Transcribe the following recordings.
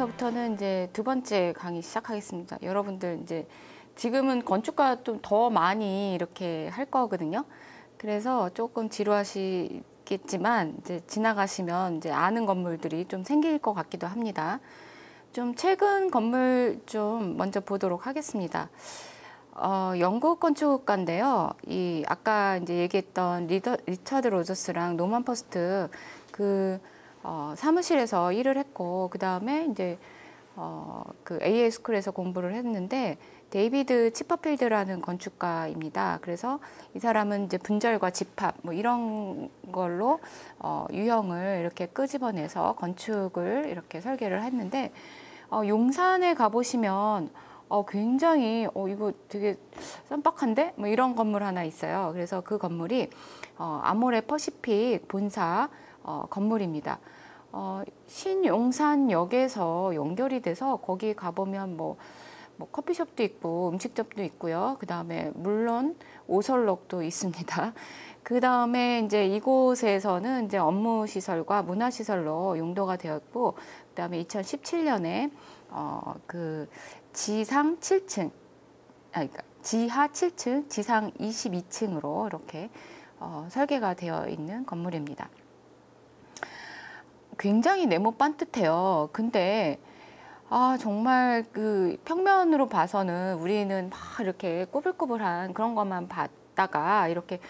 여기서부터는 이제 두 번째 강의 시작하겠습니다. 여러분들 이제 지금은 건축가 좀 더 많이 이렇게 할 거거든요. 그래서 조금 지루하시겠지만 이제 지나가시면 이제 아는 건물들이 좀 생길 것 같기도 합니다. 좀 최근 건물 좀 먼저 보도록 하겠습니다. 영국 건축가인데요. 이 아까 이제 얘기했던 리처드 로저스랑 노만 퍼스트 그 사무실에서 일을 했고, 그 다음에 이제 그 AA 스쿨에서 공부를 했는데, 데이비드 치퍼필드라는 건축가입니다. 그래서 이 사람은 이제 분절과 집합 뭐 이런 걸로 유형을 이렇게 끄집어내서 건축을 이렇게 설계를 했는데, 용산에 가보시면 굉장히 이거 되게 쌈박한데 뭐 이런 건물 하나 있어요. 그래서 그 건물이 아모레 퍼시픽 본사 건물입니다. 신용산역에서 연결이 돼서 거기 가보면 뭐 커피숍도 있고 음식점도 있고요. 그 다음에 물론 오설록도 있습니다. 그 다음에 이제 이곳에서는 이제 업무시설과 문화시설로 용도가 되었고, 그 다음에 2017년에 그 지상 7층, 그러니까 지하 7층, 지상 22층으로 이렇게 설계가 되어 있는 건물입니다. 굉장히 네모 반듯해요. 근데 정말 그 평면으로 봐서는 우리는 막 이렇게 꼬불꼬불한 그런 것만 봤다가 이렇게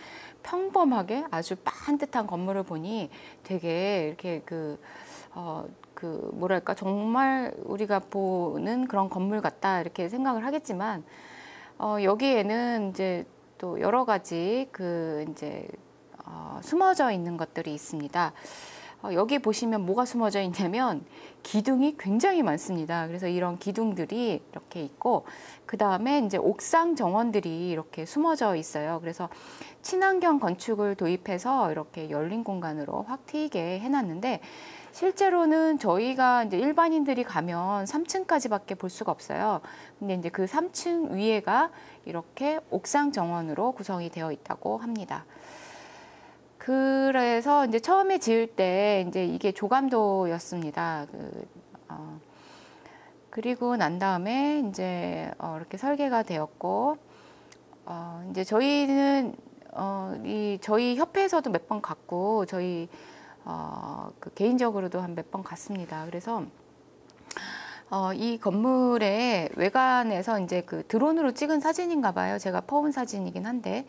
평범하게 아주 반듯한 건물을 보니 되게 이렇게 뭐랄까 정말 우리가 보는 그런 건물 같다 이렇게 생각을 하겠지만, 여기에는 이제 또 여러 가지 숨어져 있는 것들이 있습니다. 여기 보시면 뭐가 숨어져 있냐면 기둥이 굉장히 많습니다. 그래서 이런 기둥들이 이렇게 있고, 그 다음에 이제 옥상 정원들이 이렇게 숨어져 있어요. 그래서 친환경 건축을 도입해서 이렇게 열린 공간으로 확 트이게 해놨는데, 실제로는 저희가 이제 일반인들이 가면 3층까지밖에 볼 수가 없어요. 근데 이제 그 3층 위에가 이렇게 옥상 정원으로 구성이 되어 있다고 합니다. 그래서 이제 처음에 지을 때 이제 이게 조감도였습니다. 그리고 난 다음에 이제 이렇게 설계가 되었고, 이제 저희는 저희 협회에서도 몇 번 갔고, 저희 개인적으로도 한 몇 번 갔습니다. 그래서 이 건물의 외관에서 이제 그 드론으로 찍은 사진인가 봐요. 제가 퍼온 사진이긴 한데,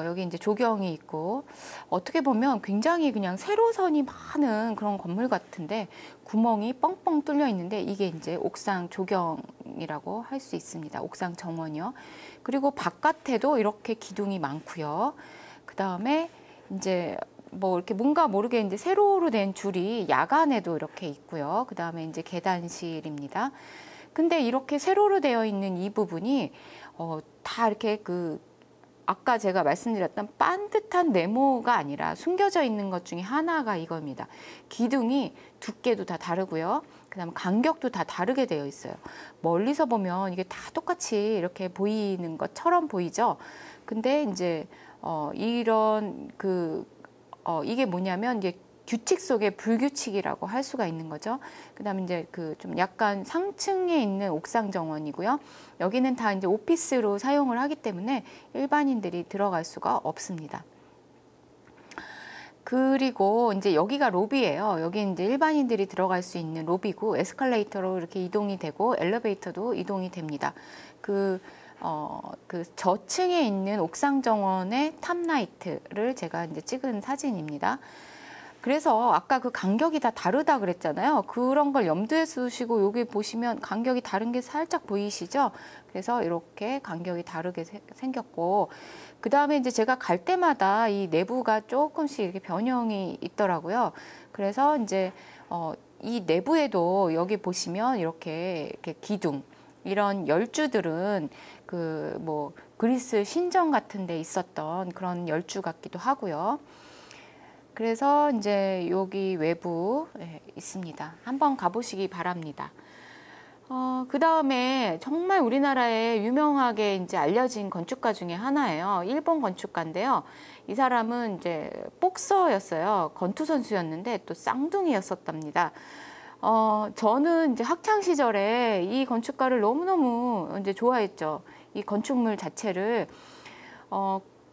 여기 이제 조경이 있고, 어떻게 보면 굉장히 그냥 세로선이 많은 그런 건물 같은데 구멍이 뻥뻥 뚫려 있는데, 이게 이제 옥상 조경이라고 할 수 있습니다. 옥상 정원이요. 그리고 바깥에도 이렇게 기둥이 많고요. 그 다음에 이제 뭐 이렇게 뭔가 모르게 이제 세로로 된 줄이 야간에도 이렇게 있고요. 그 다음에 이제 계단실입니다. 근데 이렇게 세로로 되어 있는 이 부분이 다 이렇게 아까 제가 말씀드렸던 반듯한 네모가 아니라 숨겨져 있는 것 중에 하나가 이겁니다. 기둥이 두께도 다 다르고요. 그다음에 간격도 다 다르게 되어 있어요. 멀리서 보면 이게 다 똑같이 이렇게 보이는 것처럼 보이죠. 근데 이제 이런 이게 뭐냐면 이제 규칙 속의 불규칙이라고 할 수가 있는 거죠. 그다음에 이제 좀 약간 상층에 있는 옥상 정원이고요. 여기는 다 이제 오피스로 사용을 하기 때문에 일반인들이 들어갈 수가 없습니다. 그리고 이제 여기가 로비예요. 여기 이제 일반인들이 들어갈 수 있는 로비고, 에스컬레이터로 이렇게 이동이 되고 엘리베이터도 이동이 됩니다. 저층에 있는 옥상 정원의 탑라이트를 제가 이제 찍은 사진입니다. 그래서 아까 그 간격이 다 다르다 그랬잖아요. 그런 걸 염두에 두시고 여기 보시면 간격이 다른 게 살짝 보이시죠? 그래서 이렇게 간격이 다르게 생겼고, 그 다음에 이제 제가 갈 때마다 이 내부가 조금씩 이렇게 변형이 있더라고요. 그래서 이제 이 내부에도 여기 보시면 이렇게 기둥, 이런 열주들은 그리스 신전 같은 데 있었던 그런 열주 같기도 하고요. 그래서 이제 여기 외부 있습니다. 한번 가보시기 바랍니다. 그 다음에 정말 우리나라에 유명하게 이제 알려진 건축가 중에 하나예요. 일본 건축가인데요. 이 사람은 이제 복서였어요. 권투 선수였는데 또 쌍둥이였었답니다. 저는 이제 학창 시절에 이 건축가를 너무너무 이제 좋아했죠. 이 건축물 자체를.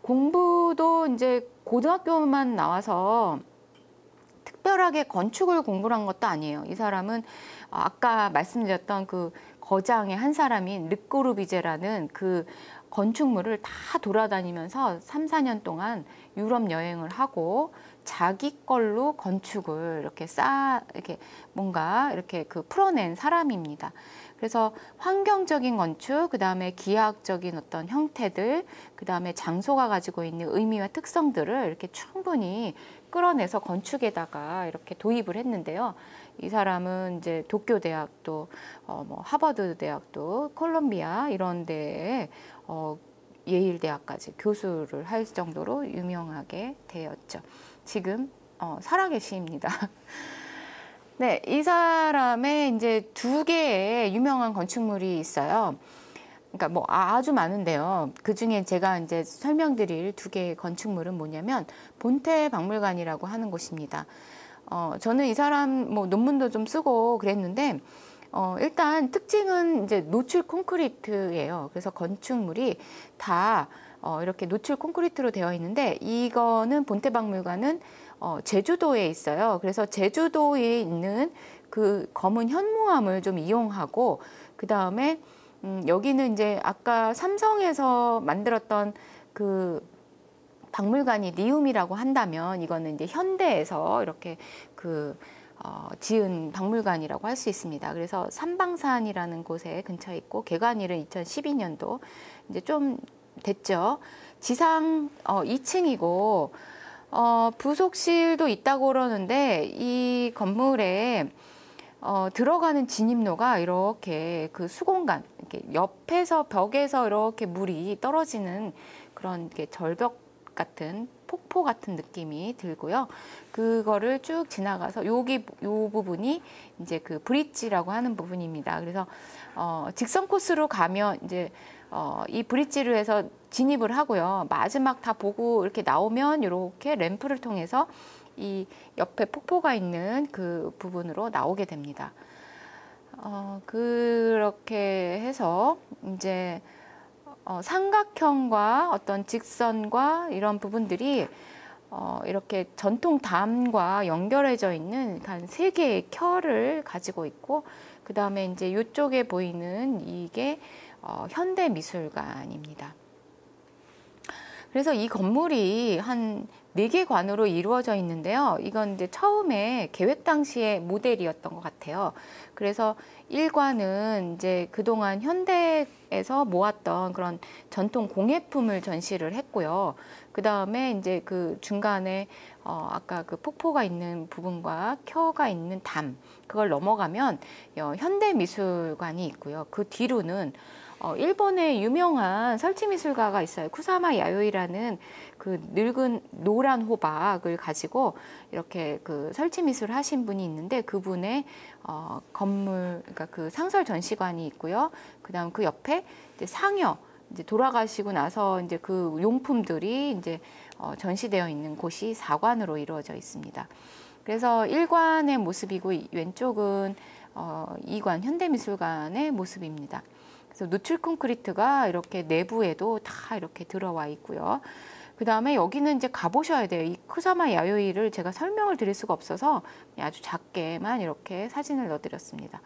공부도 이제 고등학교만 나와서 특별하게 건축을 공부를 한 것도 아니에요. 이 사람은 아까 말씀드렸던 그 거장의 한 사람인 르꼬르비제라는 그 건축물을 다 돌아다니면서 3, 4년 동안 유럽 여행을 하고 자기 걸로 건축을 이렇게 뭔가 이렇게 그 풀어낸 사람입니다. 그래서 환경적인 건축, 그 다음에 기하학적인 어떤 형태들, 그 다음에 장소가 가지고 있는 의미와 특성들을 이렇게 충분히 끌어내서 건축에다가 이렇게 도입을 했는데요. 이 사람은 이제 도쿄 대학도, 뭐 하버드 대학도, 콜롬비아 이런 데에 예일 대학까지 교수를 할 정도로 유명하게 되었죠. 지금 살아계십니다. 네, 이 사람의 이제 두 개의 유명한 건축물이 있어요. 그러니까 뭐 아주 많은데요. 그 중에 제가 이제 설명드릴 두 개의 건축물은 뭐냐면 본테 박물관이라고 하는 곳입니다. 저는 이 사람 뭐 논문도 좀 쓰고 그랬는데 일단 특징은 이제 노출 콘크리트예요. 그래서 건축물이 다 이렇게 노출 콘크리트로 되어 있는데 이거는 본테 박물관은 제주도에 있어요. 그래서 제주도에 있는 그 검은 현무암을 좀 이용하고 그 다음에 여기는 이제 아까 삼성에서 만들었던 그 박물관이 리움이라고 한다면 이거는 이제 현대에서 이렇게 지은 박물관이라고 할 수 있습니다. 그래서 삼방산이라는 곳에 근처에 있고 개관일은 2012년도 이제 좀 됐죠. 지상 2층이고 부속실도 있다고 그러는데 이 건물에 들어가는 진입로가 이렇게 그 수공간 이렇게 옆에서 벽에서 이렇게 물이 떨어지는 그런 게 절벽 같은 폭포 같은 느낌이 들고요. 그거를 쭉 지나가서 요 부분이 이제 그 브릿지라고 하는 부분입니다. 그래서 직선 코스로 가면 이제 이 브릿지로 해서 진입을 하고요. 마지막 다 보고 이렇게 나오면 이렇게 램프를 통해서 이 옆에 폭포가 있는 그 부분으로 나오게 됩니다. 그렇게 해서 이제 삼각형과 어떤 직선과 이런 부분들이 이렇게 전통 담과 연결해져 있는 한 3개의 켜를 가지고 있고 그 다음에 이제 이쪽에 보이는 이게 현대미술관입니다. 그래서 이 건물이 한 4개 관으로 이루어져 있는데요. 이건 이제 처음에 계획 당시의 모델이었던 것 같아요. 그래서 1관은 이제 그동안 현대에서 모았던 그런 전통 공예품을 전시를 했고요. 그 다음에 이제 그 중간에 아까 그 폭포가 있는 부분과 켜가 있는 담, 그걸 넘어가면 현대미술관이 있고요. 그 뒤로는 일본의 유명한 설치미술가가 있어요. 쿠사마 야요이라는 그 늙은 노란 호박을 가지고 이렇게 그 설치미술 하신 분이 있는데 그분의 건물, 그러니까 그 상설 전시관이 있고요. 그다음 그 옆에 이제 상여, 이제 돌아가시고 나서 이제 그 용품들이 이제 전시되어 있는 곳이 4관으로 이루어져 있습니다. 그래서 1관의 모습이고 왼쪽은 2관 현대미술관의 모습입니다. 그래서 노출 콘크리트가 이렇게 내부에도 다 이렇게 들어와 있고요. 그 다음에 여기는 이제 가보셔야 돼요. 이 쿠사마 야요이를 제가 설명을 드릴 수가 없어서 아주 작게만 이렇게 사진을 넣어드렸습니다.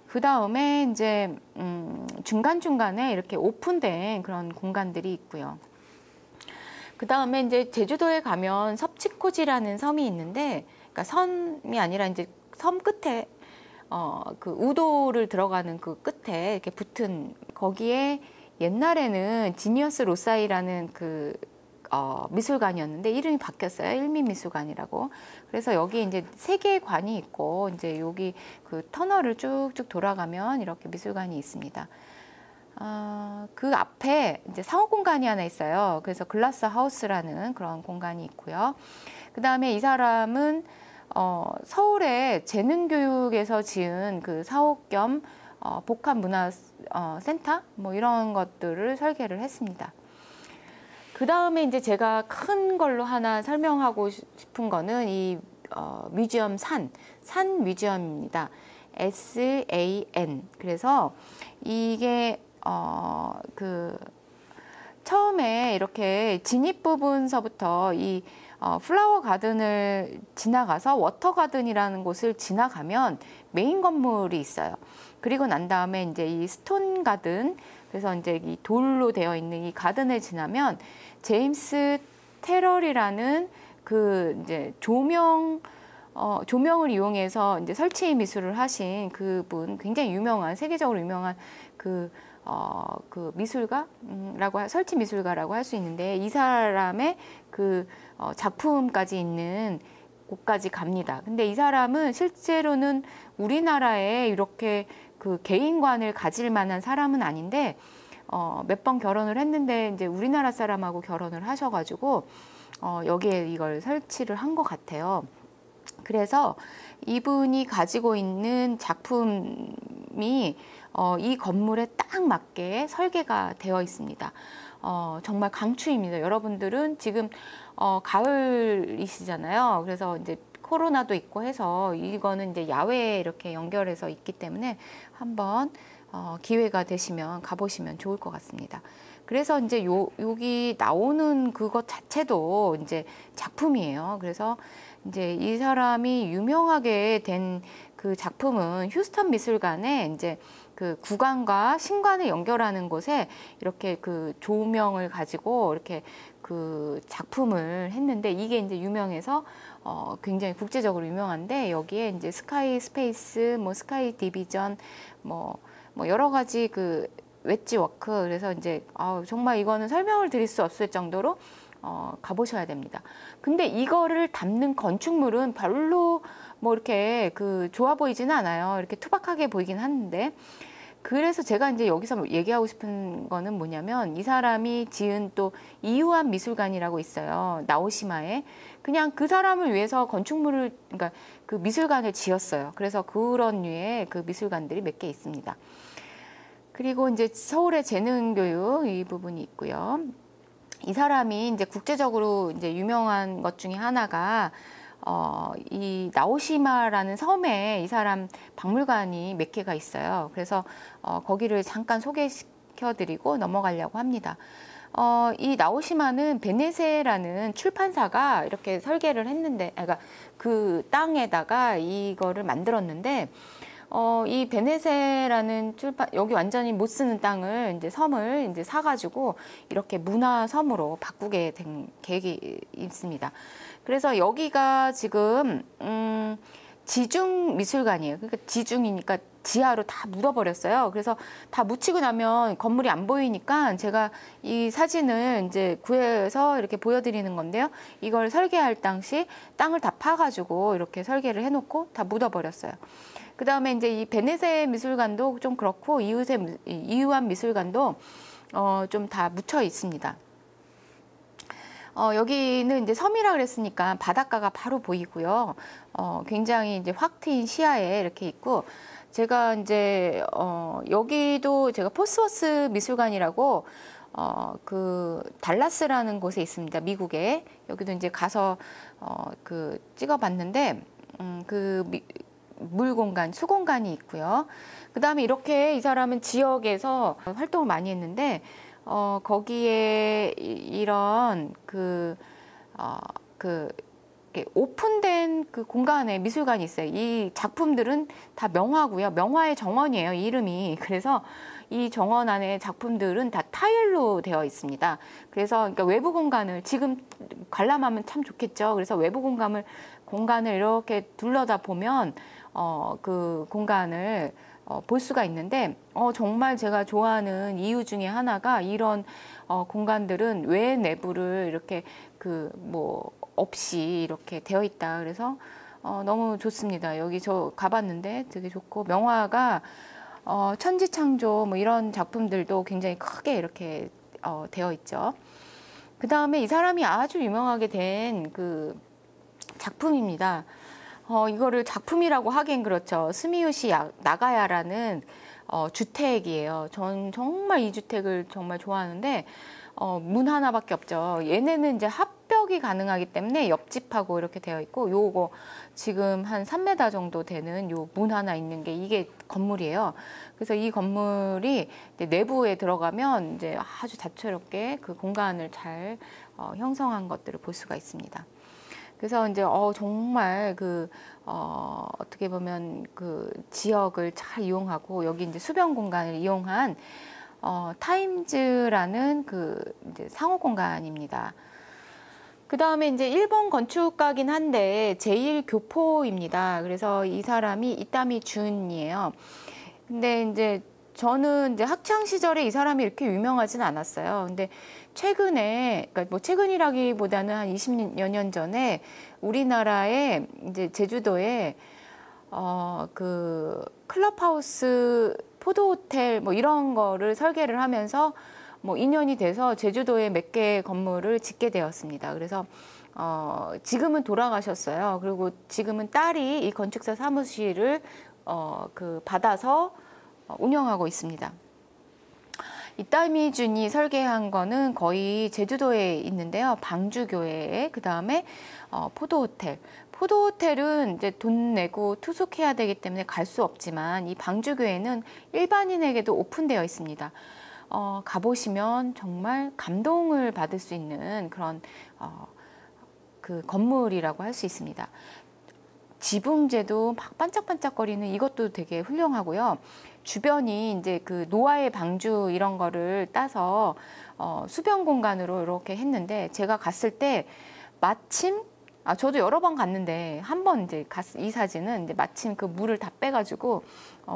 그 다음에 이제 중간중간에 이렇게 오픈된 그런 공간들이 있고요. 그 다음에 이제 제주도에 가면 섭치코지라는 섬이 있는데, 그러니까 섬이 아니라 이제 섬 끝에 그 우도를 들어가는 그 끝에 이렇게 붙은 거기에 옛날에는 지니어스 로사이라는 그 미술관이었는데 이름이 바뀌었어요. 일미미술관이라고. 그래서 여기 이제 3개의 관이 있고 이제 여기 그 터널을 쭉쭉 돌아가면 이렇게 미술관이 있습니다. 그 앞에 이제 상업 공간이 하나 있어요. 그래서 글라스 하우스라는 그런 공간이 있고요. 그 다음에 이 사람은 서울의 재능교육에서 지은 그 사옥 겸 복합문화센터 뭐 이런 것들을 설계를 했습니다. 그 다음에 이제 제가 큰 걸로 하나 설명하고 싶은 거는 이 뮤지엄 산 뮤지엄입니다. SAN. 그래서 이게 그 처음에 이렇게 진입 부분서부터 이 플라워 가든을 지나가서 워터 가든이라는 곳을 지나가면 메인 건물이 있어요. 그리고 난 다음에 이제 이 스톤 가든, 그래서 이제 이 돌로 되어 있는 이 가든을 지나면 제임스 테럴이라는 그 이제 조명을 이용해서 이제 설치 미술을 하신 그분, 굉장히 유명한, 세계적으로 유명한 그 미술가라고, 설치 미술가라고 할 수 있는데, 이 사람의 그 작품까지 있는 곳까지 갑니다. 근데 이 사람은 실제로는 우리나라에 이렇게 그 개인관을 가질 만한 사람은 아닌데, 몇 번 결혼을 했는데 이제 우리나라 사람하고 결혼을 하셔가지고 여기에 이걸 설치를 한 것 같아요. 그래서 이분이 가지고 있는 작품이 이 건물에 딱 맞게 설계가 되어 있습니다. 정말 강추입니다. 여러분들은 지금 가을이시잖아요. 그래서 이제 코로나도 있고 해서 이거는 이제 야외에 이렇게 연결해서 있기 때문에 한번 기회가 되시면 가보시면 좋을 것 같습니다. 그래서 이제 여기 나오는 그것 자체도 이제 작품이에요. 그래서 이제 이 사람이 유명하게 된 그 작품은 휴스턴 미술관에 이제 그 구관과 신관을 연결하는 곳에 이렇게 그 조명을 가지고 이렇게 그 작품을 했는데, 이게 이제 유명해서 굉장히 국제적으로 유명한데, 여기에 이제 스카이 스페이스, 뭐 스카이 디비전, 뭐 여러 가지 그 웨지 워크, 그래서 이제 정말 이거는 설명을 드릴 수 없을 정도로 가보셔야 됩니다. 근데 이거를 담는 건축물은 별로 뭐 이렇게 그 좋아 보이지는 않아요. 이렇게 투박하게 보이긴 하는데, 그래서 제가 이제 여기서 얘기하고 싶은 거는 뭐냐면, 이 사람이 지은 또 이유한 미술관이라고 있어요. 나오시마에. 그냥 그 사람을 위해서 건축물을, 그러니까 그 미술관을 지었어요. 그래서 그런 류의 그 미술관들이 몇 개 있습니다. 그리고 이제 서울의 재능교육 이 부분이 있고요. 이 사람이 이제 국제적으로 이제 유명한 것 중에 하나가 이 나오시마라는 섬에 이 사람 박물관이 몇 개가 있어요. 그래서 거기를 잠깐 소개시켜드리고 넘어가려고 합니다. 이 나오시마는 베네세라는 출판사가 이렇게 설계를 했는데, 그러니까 그 땅에다가 이거를 만들었는데, 이 베네세라는 여기 완전히 못 쓰는 땅을, 이제 섬을 이제 사가지고 이렇게 문화섬으로 바꾸게 된 계획이 있습니다. 그래서 여기가 지금, 지중 미술관이에요. 그러니까 지중이니까 지하로 다 묻어버렸어요. 그래서 다 묻히고 나면 건물이 안 보이니까 제가 이 사진을 이제 구해서 이렇게 보여드리는 건데요. 이걸 설계할 당시 땅을 다 파가지고 이렇게 설계를 해놓고 다 묻어버렸어요. 그 다음에 이제 이 베네세 미술관도 좀 그렇고, 이유한 미술관도 좀 다 묻혀 있습니다. 여기는 이제 섬이라 그랬으니까 바닷가가 바로 보이고요. 굉장히 이제 확 트인 시야에 이렇게 있고, 제가 이제 여기도 제가 포스워스 미술관이라고 그 달라스라는 곳에 있습니다. 미국에. 여기도 이제 가서 그 찍어봤는데 물 공간, 수 공간이 있고요. 그 다음에 이렇게 이 사람은 지역에서 활동을 많이 했는데, 거기에 이런 오픈된 그 공간에 미술관이 있어요. 이 작품들은 다 명화고요. 명화의 정원이에요, 이름이. 그래서 이 정원 안에 작품들은 다 타일로 되어 있습니다. 그래서 그러니까 외부 공간을 지금 관람하면 참 좋겠죠. 그래서 외부 공간을 이렇게 둘러다 보면 그 공간을 볼 수가 있는데, 정말 제가 좋아하는 이유 중에 하나가, 이런 공간들은 외 내부를 이렇게 없이 이렇게 되어 있다. 그래서 너무 좋습니다. 여기 저 가봤는데 되게 좋고, 명화가 천지창조 뭐 이런 작품들도 굉장히 크게 이렇게 되어 있죠. 그 다음에 이 사람이 아주 유명하게 된 그 작품입니다. 이거를 작품이라고 하긴 그렇죠. 스미요시 나가야라는 주택이에요. 전 정말 이 주택을 정말 좋아하는데 문 하나밖에 없죠. 얘네는 이제 추격이 가능하기 때문에 옆집하고 이렇게 되어 있고, 요거 지금 한 3m 정도 되는 요 문 하나 있는 게 이게 건물이에요. 그래서 이 건물이 이제 내부에 들어가면 이제 아주 다채롭게 그 공간을 잘 형성한 것들을 볼 수가 있습니다. 그래서 이제 정말 어떻게 보면 그 지역을 잘 이용하고, 여기 이제 수변 공간을 이용한 타임즈라는 그 이제 상호 공간입니다. 그 다음에 이제 일본 건축가긴 한데 제1교포입니다. 그래서 이 사람이 이타미 준이에요. 근데 이제 저는 이제 학창 시절에 이 사람이 이렇게 유명하진 않았어요. 근데 최근에, 그러니까 뭐 최근이라기보다는 한 20여 년 전에 우리나라에 이제 제주도에 그 클럽하우스, 포도호텔 뭐 이런 거를 설계를 하면서 뭐 인연이 돼서 제주도에 몇 개의 건물을 짓게 되었습니다. 그래서 지금은 돌아가셨어요. 그리고 지금은 딸이 이 건축사 사무실을 받아서 운영하고 있습니다. 이타미 준이 설계한 거는 거의 제주도에 있는데요. 방주교회에, 그 다음에 포도호텔. 포도호텔은 이제 돈 내고 투숙해야 되기 때문에 갈 수 없지만, 이 방주교회는 일반인에게도 오픈되어 있습니다. 가보시면 정말 감동을 받을 수 있는 그런 그 건물이라고 할 수 있습니다. 지붕재도 막 반짝반짝거리는 이것도 되게 훌륭하고요. 주변이 이제 그 노아의 방주 이런 거를 따서 수변 공간으로 이렇게 했는데, 제가 갔을 때 마침 저도 여러 번 갔는데 한 번 이제 이 사진은 이제 마침 그 물을 다 빼가지고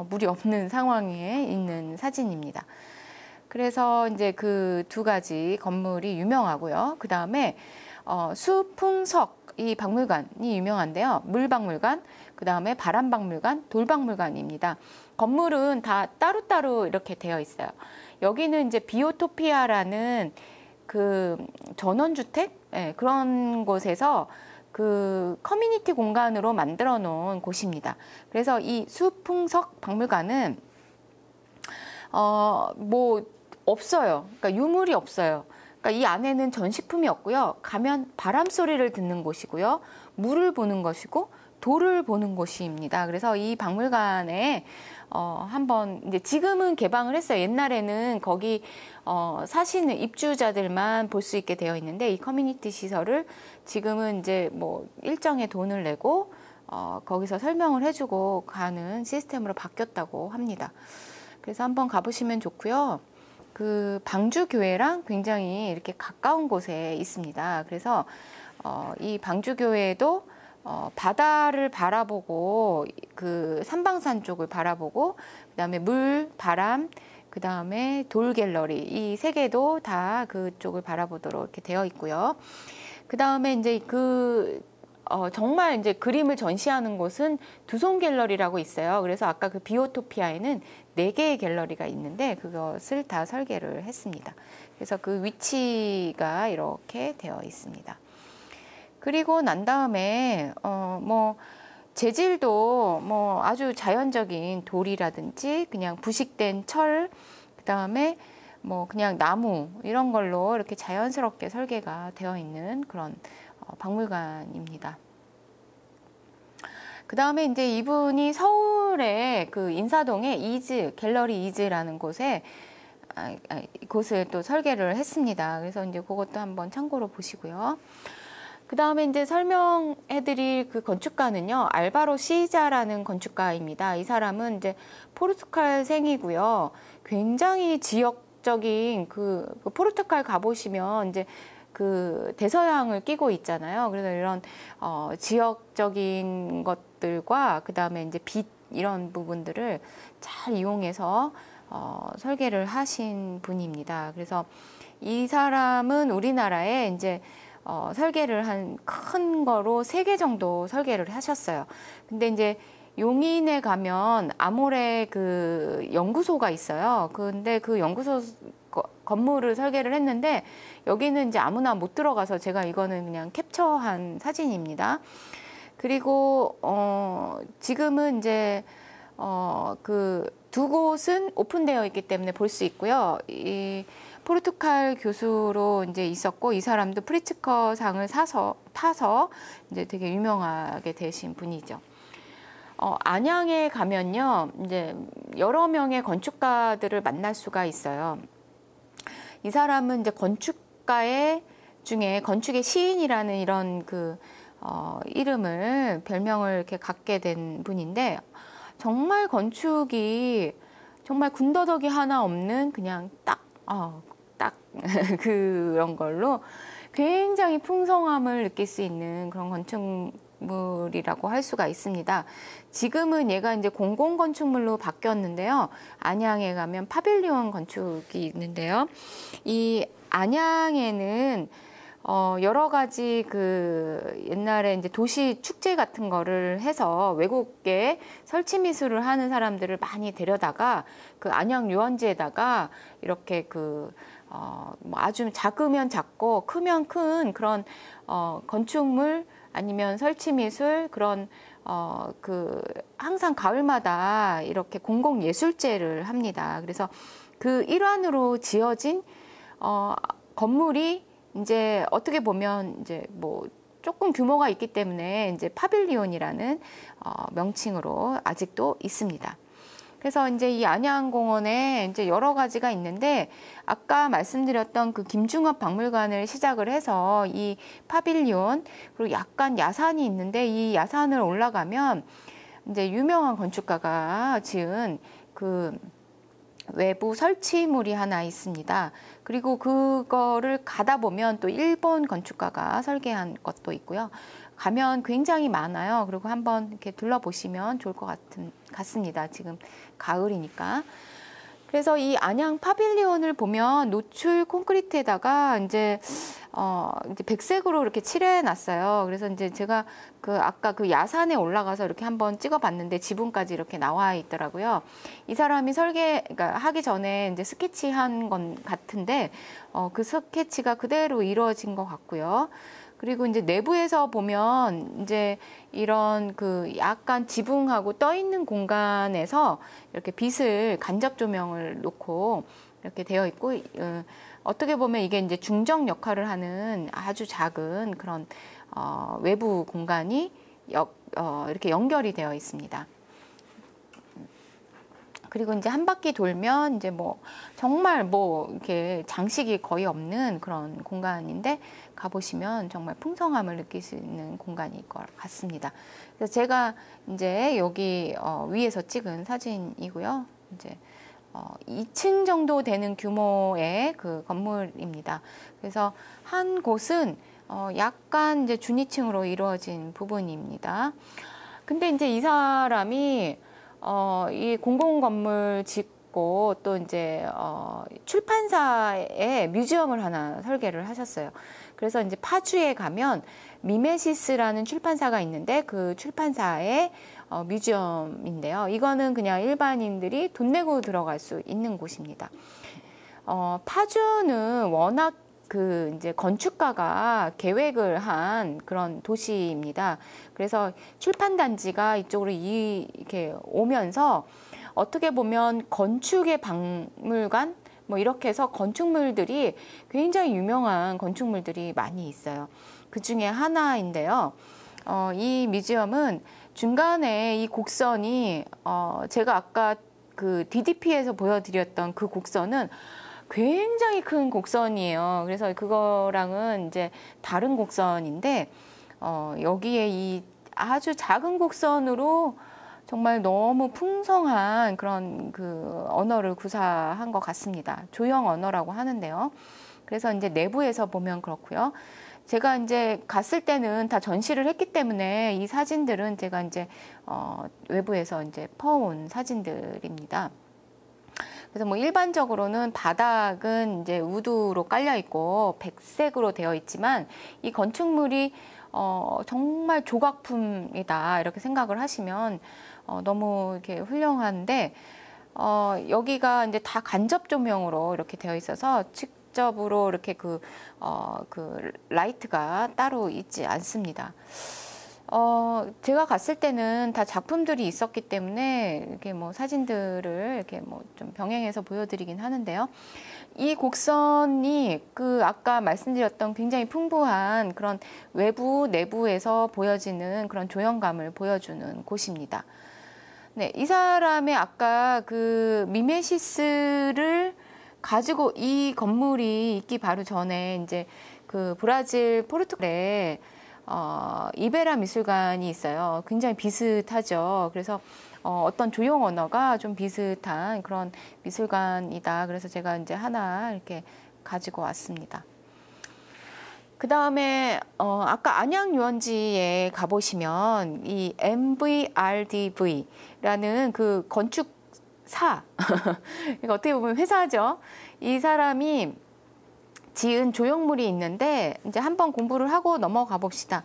물이 없는 상황에 있는 사진입니다. 그래서 이제 그 두 가지 건물이 유명하고요. 그 다음에 수풍석 이 박물관이 유명한데요. 물박물관, 그 다음에 바람박물관, 돌박물관입니다. 건물은 다 따로따로 이렇게 되어 있어요. 여기는 이제 비오토피아라는 그 전원주택 그런 곳에서 그 커뮤니티 공간으로 만들어 놓은 곳입니다. 그래서 이 수풍석 박물관은 뭐 없어요. 그러니까 유물이 없어요. 그러니까 이 안에는 전시품이 없고요. 가면 바람 소리를 듣는 곳이고요. 물을 보는 것이고 돌을 보는 곳입니다. 그래서 이 박물관에 한번 이제 지금은 개방을 했어요. 옛날에는 거기 사시는 입주자들만 볼 수 있게 되어 있는데, 이 커뮤니티 시설을 지금은 이제 뭐 일정의 돈을 내고 거기서 설명을 해주고 가는 시스템으로 바뀌었다고 합니다. 그래서 한번 가보시면 좋고요. 그 방주교회랑 굉장히 이렇게 가까운 곳에 있습니다. 그래서 이 방주교회도 바다를 바라보고 그 삼방산 쪽을 바라보고, 그다음에 물, 바람, 그다음에 돌 갤러리 이 세 개도 다 그쪽을 바라보도록 이렇게 되어 있고요. 그다음에 이제 정말 이제 그림을 전시하는 곳은 두손 갤러리라고 있어요. 그래서 아까 그 비오토피아에는 4개의 갤러리가 있는데 그것을 다 설계를 했습니다. 그래서 그 위치가 이렇게 되어 있습니다. 그리고 난 다음에 뭐 재질도 뭐 아주 자연적인 돌이라든지 그냥 부식된 철, 그다음에 뭐 그냥 나무 이런 걸로 이렇게 자연스럽게 설계가 되어 있는 그런 박물관입니다. 그 다음에 이제 이분이 서울의 그 인사동의 갤러리 이즈라는 곳에 곳을 또 설계를 했습니다. 그래서 이제 그것도 한번 참고로 보시고요. 그 다음에 이제 설명해드릴 그 건축가는요, 알바로 시자라는 건축가입니다. 이 사람은 이제 포르투갈생이고요. 굉장히 지역적인 그 포르투갈 가보시면 이제 그 대서양을 끼고 있잖아요. 그래서 이런 지역적인 것들과 그 다음에 이제 빛 이런 부분들을 잘 이용해서 설계를 하신 분입니다. 그래서 이 사람은 우리나라에 이제 설계를 한 큰 거로 3개 정도 설계를 하셨어요. 근데 이제 용인에 가면 아모레 그 연구소가 있어요. 근데 그 연구소 건물을 설계를 했는데, 여기는 이제 아무나 못 들어가서 제가 이거는 그냥 캡처한 사진입니다. 그리고 지금은 이제 그 두 곳은 오픈되어 있기 때문에 볼 수 있고요. 이 포르투갈 교수로 이제 있었고, 이 사람도 프리츠커 상을 타서 이제 되게 유명하게 되신 분이죠. 안양에 가면요, 이제 여러 명의 건축가들을 만날 수가 있어요. 이 사람은 이제 건축가의 중에 건축의 시인이라는 이런 이름을, 별명을 이렇게 갖게 된 분인데, 정말 건축이 정말 군더더기 하나 없는 그냥 딱 그런 걸로 굉장히 풍성함을 느낄 수 있는 그런 건축물이라고 할 수가 있습니다. 지금은 얘가 이제 공공건축물로 바뀌었는데요. 안양에 가면 파빌리온 건축이 있는데요. 이 안양에는 여러 가지 옛날에 이제 도시 축제 같은 거를 해서 외국에 설치 미술을 하는 사람들을 많이 데려다가 그 안양 유원지에다가 이렇게 아주 작으면 작고 크면 큰 그런 건축물 아니면 설치 미술 그런 항상 가을마다 이렇게 공공 예술제를 합니다. 그래서 그 일환으로 지어진 건물이 이제 어떻게 보면 이제 뭐 조금 규모가 있기 때문에 이제 파빌리온이라는 명칭으로 아직도 있습니다. 그래서 이제 이 안양공원에 이제 여러 가지가 있는데, 아까 말씀드렸던 그 김중업 박물관을 시작을 해서 이 파빌리온, 그리고 약간 야산이 있는데, 이 야산을 올라가면 이제 유명한 건축가가 지은 외부 설치물이 하나 있습니다. 그리고 그거를 가다 보면 또 일본 건축가가 설계한 것도 있고요. 가면 굉장히 많아요. 그리고 한번 이렇게 둘러보시면 좋을 것 같습니다. 지금 가을이니까. 그래서 이 안양 파빌리온을 보면 노출 콘크리트에다가 이제 백색으로 이렇게 칠해 놨어요. 그래서 이제 제가 아까 야산에 올라가서 이렇게 한번 찍어 봤는데 지붕까지 이렇게 나와 있더라고요. 이 사람이 그러니까 하기 전에 이제 스케치한 건 같은데, 그 스케치가 그대로 이루어진 것 같고요. 그리고 이제 내부에서 보면 이제 이런 약간 지붕하고 떠 있는 공간에서 이렇게 빛을 간접 조명을 놓고 이렇게 되어 있고, 어떻게 보면 이게 이제 중정 역할을 하는 아주 작은 그런 외부 공간이 이렇게 연결이 되어 있습니다. 그리고 이제 한 바퀴 돌면 이제 정말 이렇게 장식이 거의 없는 그런 공간인데, 가보시면 정말 풍성함을 느낄 수 있는 공간일 것 같습니다. 그래서 제가 이제 여기 위에서 찍은 사진이고요. 이제 2층 정도 되는 규모의 그 건물입니다. 그래서 한 곳은 약간 이제 준위층으로 이루어진 부분입니다. 근데 이제 이 사람이 이 공공건물 짓고 또 이제 출판사에 뮤지엄을 하나 설계를 하셨어요. 그래서 이제 파주에 가면 미메시스라는 출판사가 있는데, 그 출판사의 뮤지엄인데요. 이거는 그냥 일반인들이 돈 내고 들어갈 수 있는 곳입니다. 파주는 워낙 이제 건축가가 계획을 한 그런 도시입니다. 그래서 출판단지가 이쪽으로 이렇게 오면서 어떻게 보면 건축의 박물관 이렇게 해서 건축물들이 굉장히 유명한 건축물들이 많이 있어요. 그 중에 하나인데요. 이 뮤지엄은 중간에 이 곡선이 제가 아까 DDP에서 보여드렸던 그 곡선은 굉장히 큰 곡선이에요. 그래서 그거랑은 이제 다른 곡선인데, 여기에 이 아주 작은 곡선으로 정말 너무 풍성한 그런 언어를 구사한 것 같습니다. 조형 언어라고 하는데요. 그래서 이제 내부에서 보면 그렇고요. 제가 이제 갔을 때는 다 전시를 했기 때문에 이 사진들은 제가 이제 외부에서 이제 퍼온 사진들입니다. 그래서 일반적으로는 바닥은 이제 우드로 깔려 있고 백색으로 되어 있지만, 이 건축물이 정말 조각품이다 이렇게 생각을 하시면 너무 이렇게 훌륭한데, 여기가 이제 다 간접 조명으로 이렇게 되어 있어서 직접으로 이렇게 라이트가 따로 있지 않습니다. 제가 갔을 때는 다 작품들이 있었기 때문에 이렇게 뭐 사진들을 이렇게 뭐 좀 병행해서 보여드리긴 하는데요. 이 곡선이 그 아까 말씀드렸던 굉장히 풍부한 그런 외부, 내부에서 보여지는 그런 조형감을 보여주는 곳입니다. 네, 이 사람의 아까 그 미메시스를 가지고 이 건물이 있기 바로 전에 이제 그 브라질 포르투갈에 이베라 미술관이 있어요. 굉장히 비슷하죠. 그래서 어떤 조형 언어가 좀 비슷한 그런 미술관이다. 그래서 제가 이제 하나 이렇게 가지고 왔습니다. 그 다음에 아까 안양 유원지에 가보시면 이 MVRDV라는 그 건축사 이거 어떻게 보면 회사죠. 이 사람이 지은 조형물이 있는데 이제 한번 공부를 하고 넘어가 봅시다.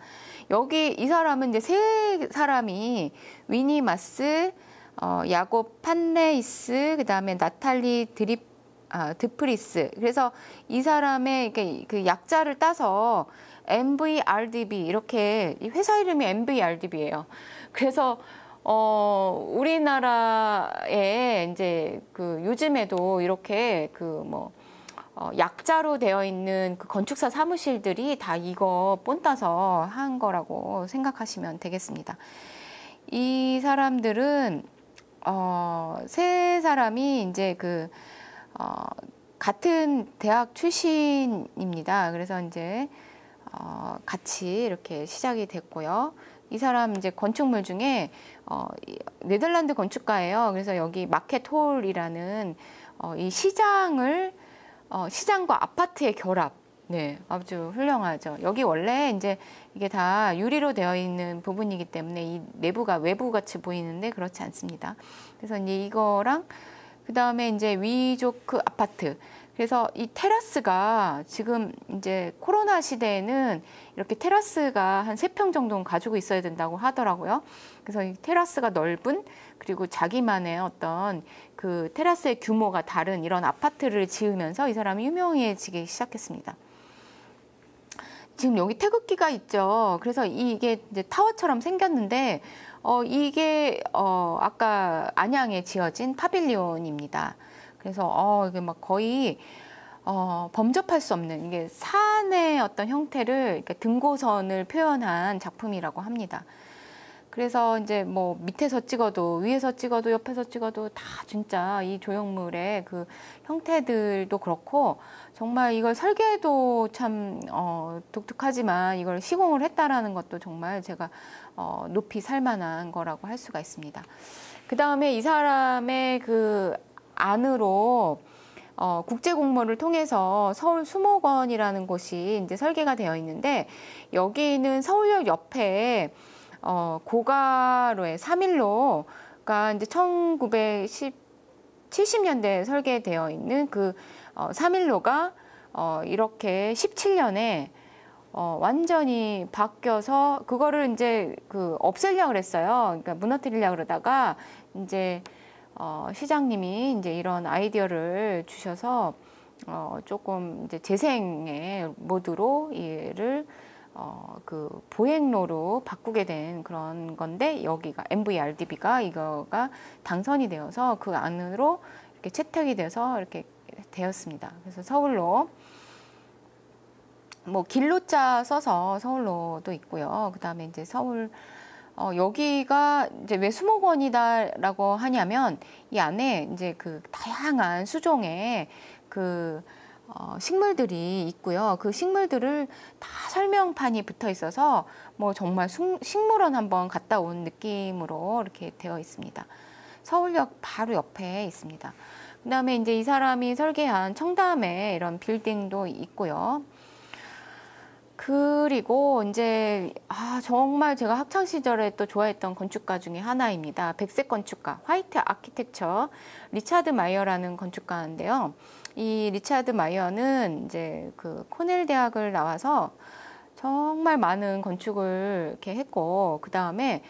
여기 이 사람은 이제 세 사람이 위니마스, 야곱 판네이스, 그 다음에 나탈리 드프리스. 그래서 이 사람의 그 약자를 따서 MVRDB 이렇게 이 회사 이름이 MVRDB예요. 그래서 우리나라에 이제 그 요즘에도 이렇게 그 뭐 약자로 되어 있는 그 건축사 사무실들이 다 이거 본따서 한 거라고 생각하시면 되겠습니다. 이 사람들은 세 사람이 이제 그 같은 대학 출신입니다. 그래서 이제 같이 이렇게 시작이 됐고요. 이 사람 이제 건축물 중에 네덜란드 건축가예요. 그래서 여기 마켓홀이라는 이 시장과 아파트의 결합. 네, 아주 훌륭하죠. 여기 원래 이제 이게 다 유리로 되어 있는 부분이기 때문에 이 내부가 외부 같이 보이는데 그렇지 않습니다. 그래서 이제 이거랑 그 다음에 이제 위조크 아파트. 그래서 이 테라스가 지금 이제 코로나 시대에는 이렇게 테라스가 한 3평 정도는 가지고 있어야 된다고 하더라고요. 그래서 이 테라스가 넓은 그리고 자기만의 어떤 그 테라스의 규모가 다른 이런 아파트를 지으면서 이 사람이 유명해지기 시작했습니다. 지금 여기 태극기가 있죠. 그래서 이게 이제 타워처럼 생겼는데 이게 아까 안양에 지어진 파빌리온입니다. 그래서 이게 막 거의 범접할 수 없는 이게 산의 어떤 형태를 그러니까 등고선을 표현한 작품이라고 합니다. 그래서 이제 뭐 밑에서 찍어도 위에서 찍어도 옆에서 찍어도 다 진짜 이 조형물의 그 형태들도 그렇고 정말 이걸 설계도 참 독특하지만 이걸 시공을 했다라는 것도 정말 제가 높이 살만한 거라고 할 수가 있습니다. 그 다음에 이 사람의 그 안으로 국제 공모를 통해서 서울 수목원이라는 곳이 이제 설계가 되어 있는데 여기는 서울역 옆에 고가로의 3일로가 이제 1970년대에 설계되어 있는 그 3일로가 이렇게 17년에 완전히 바뀌어서 그거를 이제 그 없애려고 그랬어요. 그러니까 무너뜨리려고 그러다가 이제 시장님이 이제 이런 아이디어를 주셔서 조금 이제 재생의 모드로 이를 그 보행로로 바꾸게 된 그런 건데 여기가 MVRDB가 이거가 당선이 되어서 그 안으로 이렇게 채택이 돼서 이렇게 되었습니다. 그래서 서울로 뭐 길로자 써서 서울로도 있고요. 그 다음에 이제 서울 여기가 이제 왜 수목원이다라고 하냐면 이 안에 이제 그 다양한 수종의 그 식물들이 있고요. 그 식물들을 다 설명판이 붙어 있어서 뭐 정말 식물원 한번 갔다 온 느낌으로 이렇게 되어 있습니다. 서울역 바로 옆에 있습니다. 그 다음에 이제 이 사람이 설계한 청담에 이런 빌딩도 있고요. 그리고 이제 정말 제가 학창 시절에 또 좋아했던 건축가 중에 하나입니다. 백색 건축가, 화이트 아키텍처 리차드 마이어라는 건축가인데요. 이 리차드 마이어는 이제 그 코넬 대학을 나와서 정말 많은 건축을 이렇게 했고 그 다음에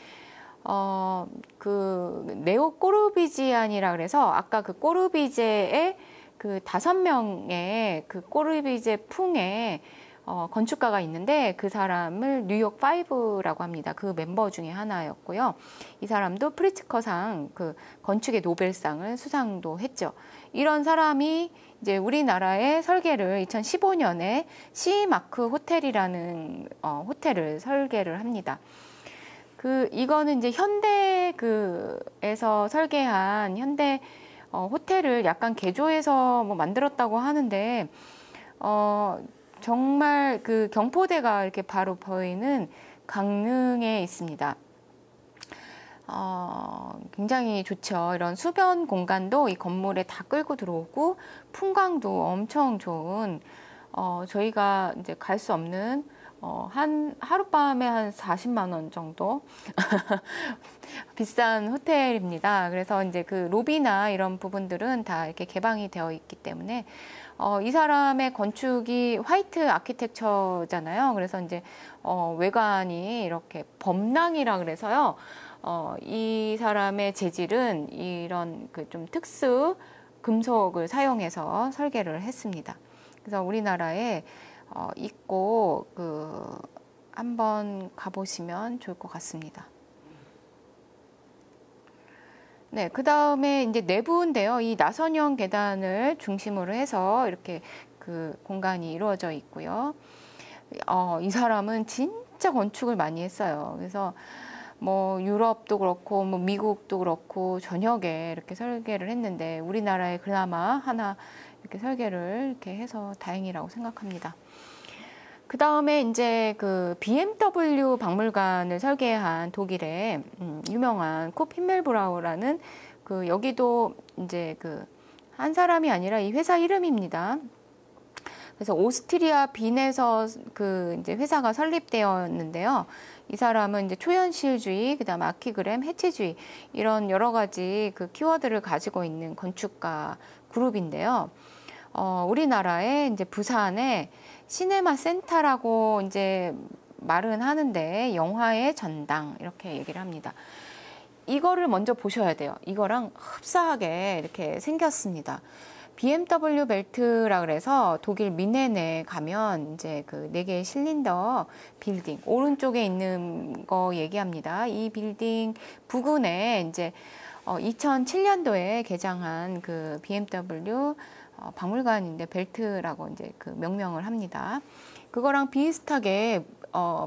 그 네오 꼬르비지안이라 그래서 아까 그 꼬르비제의 그 5명의 그 꼬르비제 풍의 건축가가 있는데 그 사람을 뉴욕 5라고 합니다. 그 멤버 중에 하나였고요. 이 사람도 프리츠커상 그 건축의 노벨상을 수상도 했죠. 이런 사람이 이제 우리나라의 설계를 2015년에 시마크 호텔이라는 호텔을 설계를 합니다. 이거는 이제 현대 그에서 설계한 현대 호텔을 약간 개조해서 뭐 만들었다고 하는데 정말 그 경포대가 이렇게 바로 보이는 강릉에 있습니다. 굉장히 좋죠. 이런 수변 공간도 이 건물에 다 끌고 들어오고 풍광도 엄청 좋은 저희가 이제 갈 수 없는 한 하룻밤에 한 40만 원 정도 비싼 호텔입니다. 그래서 이제 그 로비나 이런 부분들은 다 이렇게 개방이 되어 있기 때문에 이 사람의 건축이 화이트 아키텍처잖아요. 그래서 이제 외관이 이렇게 범랑이라 그래서요. 이 사람의 재질은 이런 그 좀 특수 금속을 사용해서 설계를 했습니다. 그래서 우리나라에 있고 한번 가보시면 좋을 것 같습니다. 네, 그 다음에 이제 내부인데요. 이 나선형 계단을 중심으로 해서 이렇게 그 공간이 이루어져 있고요. 이 사람은 진짜 건축을 많이 했어요. 그래서 뭐 유럽도 그렇고 뭐 미국도 그렇고 전역에 이렇게 설계를 했는데 우리나라에 그나마 하나 이렇게 설계를 이렇게 해서 다행이라고 생각합니다. 그 다음에 이제 그 BMW 박물관을 설계한 독일의 유명한 콥 힌멜브라우라는 여기도 이제 한 사람이 아니라 이 회사 이름입니다. 그래서 오스트리아 빈에서 이제 회사가 설립되었는데요. 이 사람은 이제 초현실주의, 그다음에 아키그램, 해체주의 이런 여러 가지 키워드를 가지고 있는 건축가 그룹인데요. 우리나라에 이제 부산에 시네마 센터라고 이제 말은 하는데 영화의 전당 이렇게 얘기를 합니다. 이거를 먼저 보셔야 돼요. 이거랑 흡사하게 이렇게 생겼습니다. BMW 벨트라 그래서 독일 미넨에 가면 이제 4개의 실린더 빌딩 오른쪽에 있는 거 얘기합니다. 이 빌딩 부근에 이제 2007년도에 개장한 BMW 박물관인데 벨트라고 이제 명명을 합니다. 그거랑 비슷하게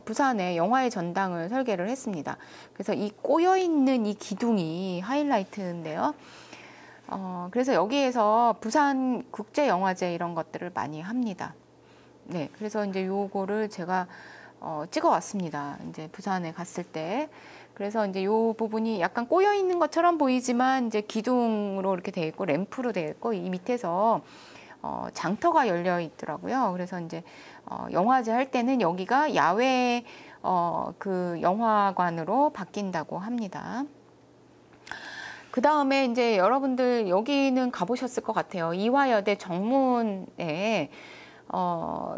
부산에 영화의 전당을 설계를 했습니다. 그래서 이 꼬여 있는 이 기둥이 하이라이트인데요. 그래서 여기에서 부산 국제영화제 이런 것들을 많이 합니다. 네, 그래서 이제 요거를 제가 찍어 왔습니다. 이제 부산에 갔을 때. 그래서 이제 요 부분이 약간 꼬여 있는 것처럼 보이지만 이제 기둥으로 이렇게 되어 있고 램프로 되어 있고 이 밑에서 장터가 열려 있더라고요. 그래서 이제 영화제 할 때는 여기가 야외 영화관으로 바뀐다고 합니다. 그 다음에 이제 여러분들 여기는 가보셨을 것 같아요. 이화여대 정문에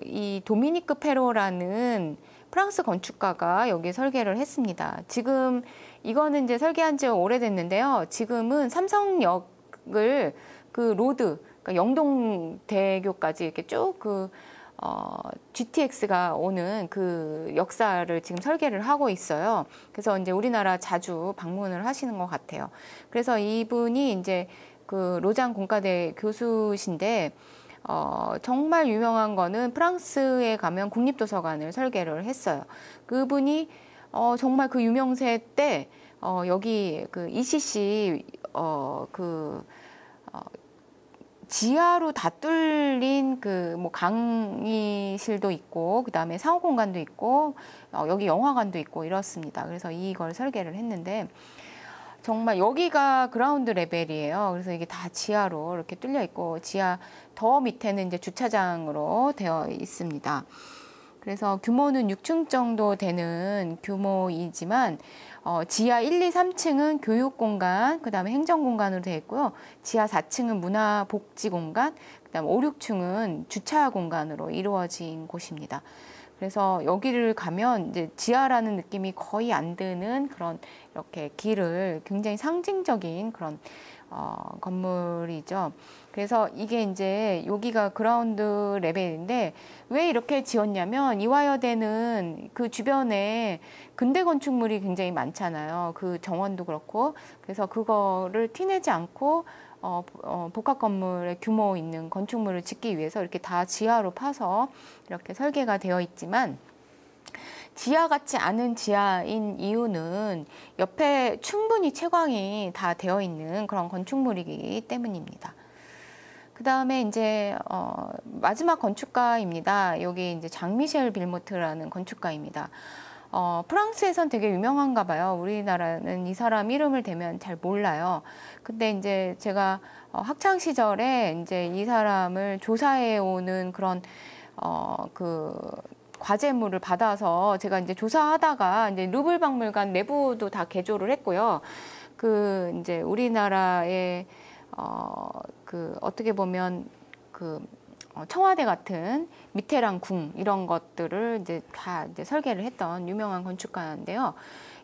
이 도미니크 페로라는 프랑스 건축가가 여기 설계를 했습니다. 지금 이거는 이제 설계한 지 오래됐는데요. 지금은 삼성역을 로드, 그러니까 영동대교까지 이렇게 쭉 GTX가 오는 역사를 지금 설계를 하고 있어요. 그래서 이제 우리나라 자주 방문을 하시는 것 같아요. 그래서 이분이 이제 로장 공과대 교수신데, 정말 유명한 거는 프랑스에 가면 국립도서관을 설계를 했어요. 그분이 정말 유명세 때 여기 ECC 지하로 다 뚫린 뭐 강의실도 있고 그다음에 상호 공간도 있고 여기 영화관도 있고 이렇습니다. 그래서 이걸 설계를 했는데 정말 여기가 그라운드 레벨이에요. 그래서 이게 다 지하로 이렇게 뚫려 있고 지하 더 밑에는 이제 주차장으로 되어 있습니다. 그래서 규모는 6층 정도 되는 규모이지만 지하 1, 2, 3층은 교육공간, 그 다음에 행정공간으로 되어 있고요. 지하 4층은 문화복지공간, 그 다음에 5, 6층은 주차공간으로 이루어진 곳입니다. 그래서 여기를 가면 이제 지하라는 느낌이 거의 안 드는 그런 이렇게 길을 굉장히 상징적인 그런 건물이죠. 그래서 이게 이제 여기가 그라운드 레벨인데 왜 이렇게 지었냐면 이화여대는 그 주변에 근대 건축물이 굉장히 많잖아요. 그 정원도 그렇고. 그래서 그거를 티내지 않고 복합 건물의 규모 있는 건축물을 짓기 위해서 이렇게 다 지하로 파서 이렇게 설계가 되어 있지만 지하 같지 않은 지하인 이유는 옆에 충분히 채광이 다 되어 있는 그런 건축물이기 때문입니다. 그 다음에 이제 마지막 건축가입니다. 여기 이제 장미셸 빌모트라는 건축가입니다. 프랑스에선 되게 유명한가 봐요. 우리나라는 이 사람 이름을 대면 잘 몰라요. 근데 이제 제가 학창 시절에 이제 이 사람을 조사해 오는 그런 그 과제물을 받아서 제가 이제 조사하다가 이제 루블 박물관 내부도 다 개조를 했고요. 그 이제 우리나라의 그 어떻게 보면 그 청와대 같은 미테랑 궁 이런 것들을 이제 다 이제 설계를 했던 유명한 건축가인데요.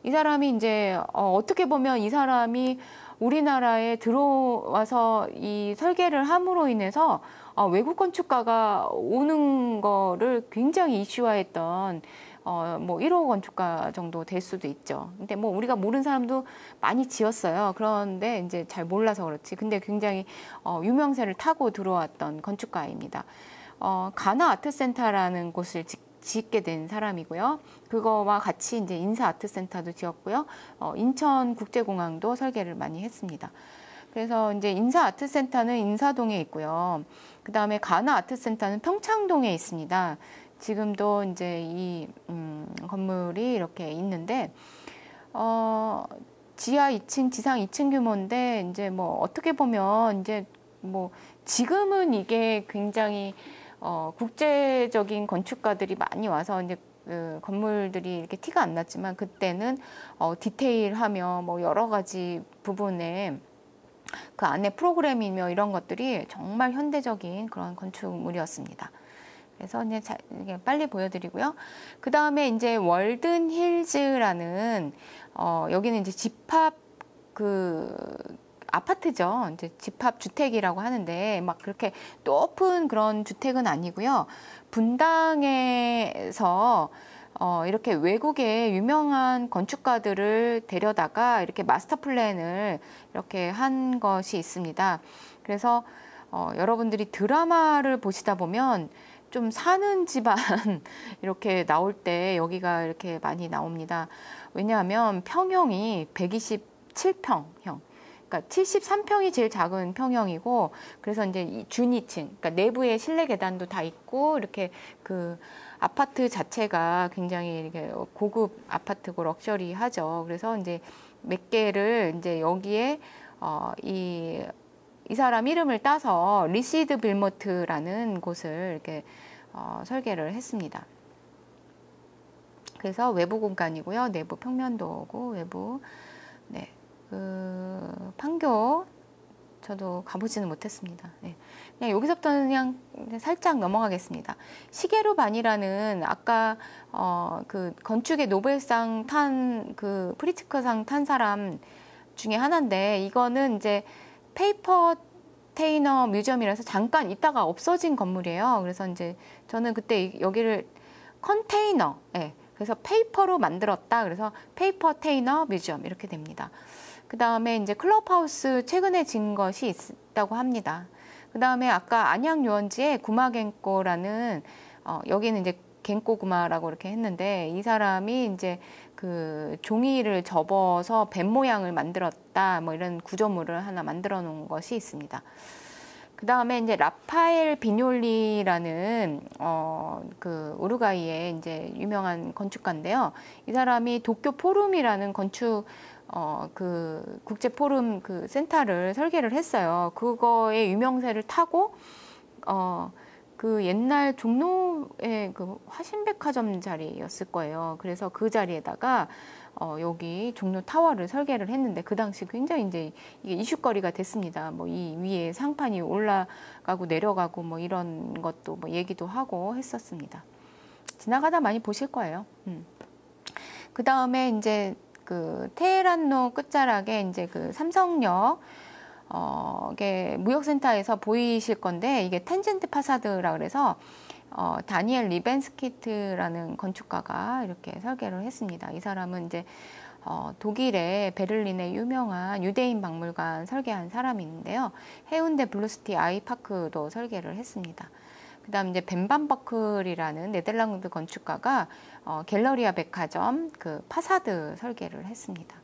이 사람이 이제 어떻게 보면 이 사람이 우리나라에 들어와서 이 설계를 함으로 인해서 외국 건축가가 오는 거를 굉장히 이슈화했던 뭐 1호 건축가 정도 될 수도 있죠. 근데 뭐 우리가 모르는 사람도 많이 지었어요. 그런데 이제 잘 몰라서 그렇지. 근데 굉장히 유명세를 타고 들어왔던 건축가입니다. 가나 아트센터라는 곳을 짓게 된 사람이고요. 그거와 같이 이제 인사 아트센터도 지었고요. 인천국제공항도 설계를 많이 했습니다. 그래서 이제 인사 아트센터는 인사동에 있고요. 그 다음에 가나 아트센터는 평창동에 있습니다. 지금도 이제 이 건물이 이렇게 있는데 지하 2층, 지상 2층 규모인데 이제 뭐 어떻게 보면 이제 뭐 지금은 이게 굉장히 국제적인 건축가들이 많이 와서 이제 그 건물들이 이렇게 티가 안 났지만 그때는 디테일하며 뭐 여러 가지 부분에 그 안에 프로그램이며 이런 것들이 정말 현대적인 그런 건축물이었습니다. 그래서 이제 빨리 보여드리고요. 그 다음에 이제 월든 힐즈라는 여기는 이제 집합 그 아파트죠. 이제 집합 주택이라고 하는데 막 그렇게 높은 그런 주택은 아니고요. 분당에서 이렇게 외국의 유명한 건축가들을 데려다가 이렇게 마스터 플랜을 이렇게 한 것이 있습니다. 그래서 여러분들이 드라마를 보시다 보면 좀 사는 집안 이렇게 나올 때 여기가 이렇게 많이 나옵니다. 왜냐하면 평형이 127평형. 그러니까 73평이 제일 작은 평형이고, 그래서 이제 준이층, 그러니까 내부에 실내 계단도 다 있고, 이렇게 그 아파트 자체가 굉장히 이렇게 고급 아파트고 럭셔리하죠. 그래서 이제 몇 개를 이제 여기에 이 사람 이름을 따서 리시드 빌모트라는 곳을 이렇게 설계를 했습니다. 그래서 외부 공간이고요. 내부 평면도고 외부 네. 그 판교 저도 가보지는 못했습니다. 네. 그냥 여기서부터는 그냥 살짝 넘어가겠습니다. 시게루 반이라는 아까 그 건축의 노벨상 탄 그 프리츠크상 탄 사람 중에 하나인데 이거는 이제 페이퍼 테이너 뮤지엄이라서 잠깐 있다가 없어진 건물이에요. 그래서 이제 저는 그때 여기를 컨테이너, 네. 그래서 페이퍼로 만들었다. 그래서 페이퍼 테이너 뮤지엄 이렇게 됩니다. 그 다음에 이제 클럽하우스 최근에 진 것이 있다고 합니다. 그 다음에 아까 안양 유원지에 구마겐꼬라는 여기는 이제 겐꼬구마라고 이렇게 했는데 이 사람이 이제 그 종이를 접어서 뱀 모양을 만들었다 뭐 이런 구조물을 하나 만들어 놓은 것이 있습니다. 그 다음에 이제 라파엘 비뇰리라는 그 우루과이의 이제 유명한 건축가인데요. 이 사람이 도쿄 포rum이라는 건축 그 국제 포rum 그 센터를 설계를 했어요. 그거의 유명세를 타고 그 옛날 종로의 그 화신백화점 자리였을 거예요. 그래서 그 자리에다가 여기 종로 타워를 설계를 했는데 그 당시 굉장히 이제 이게 이슈거리가 됐습니다. 뭐 이 위에 상판이 올라가고 내려가고 뭐 이런 것도 뭐 얘기도 하고 했었습니다. 지나가다 많이 보실 거예요. 그 다음에 이제 그 테헤란로 끝자락에 이제 그 삼성역 이게 무역센터에서 보이실 건데 이게 텐젠트 파사드라 그래서 다니엘 리벤스키트라는 건축가가 이렇게 설계를 했습니다. 이 사람은 이제 독일의 베를린의 유명한 유대인 박물관 설계한 사람인데요. 해운대 블루스티 아이파크도 설계를 했습니다. 그다음 이제 벤반버클이라는 네덜란드 건축가가 갤러리아 백화점 그 파사드 설계를 했습니다.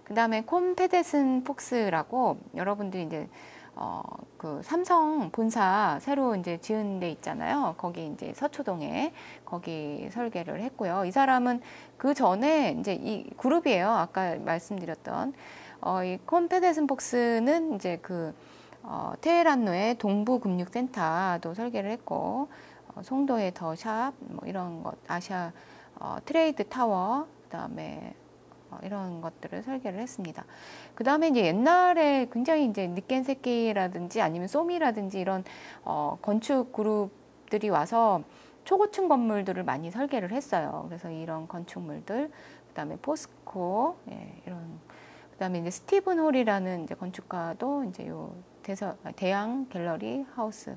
그다음에 콘 페데슨 폭스라고 여러분들이 이제 그 삼성 본사 새로 이제 지은 데 있잖아요. 거기 이제 서초동에 거기 설계를 했고요. 이 사람은 그 전에 이제 이 그룹이에요. 아까 말씀드렸던 이 콘 페데슨 폭스는 이제 그 테헤란로의 동부금융센터도 설계를 했고 송도의 더샵 뭐 이런 것 아시아 트레이드 타워 그다음에 이런 것들을 설계를 했습니다. 그 다음에 이제 옛날에 굉장히 이제 니켄세키라든지 아니면 소미라든지 이런 건축 그룹들이 와서 초고층 건물들을 많이 설계를 했어요. 그래서 이런 건축물들, 그 다음에 포스코, 예, 이런, 그 다음에 이제 스티븐 홀이라는 이제 건축가도 이제 요 대양 갤러리 하우스.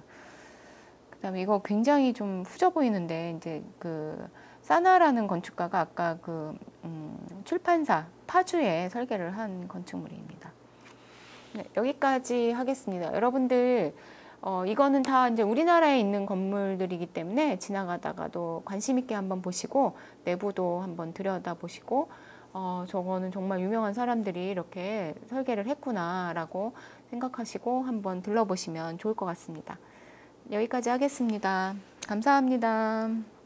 그 다음에 이거 굉장히 좀 후져 보이는데 이제 그 사나라는 건축가가 아까 그 출판사 파주에 설계를 한 건축물입니다. 네, 여기까지 하겠습니다. 여러분들 이거는 다 이제 우리나라에 있는 건물들이기 때문에 지나가다가도 관심 있게 한번 보시고 내부도 한번 들여다보시고 저거는 정말 유명한 사람들이 이렇게 설계를 했구나라고 생각하시고 한번 들러보시면 좋을 것 같습니다. 여기까지 하겠습니다. 감사합니다.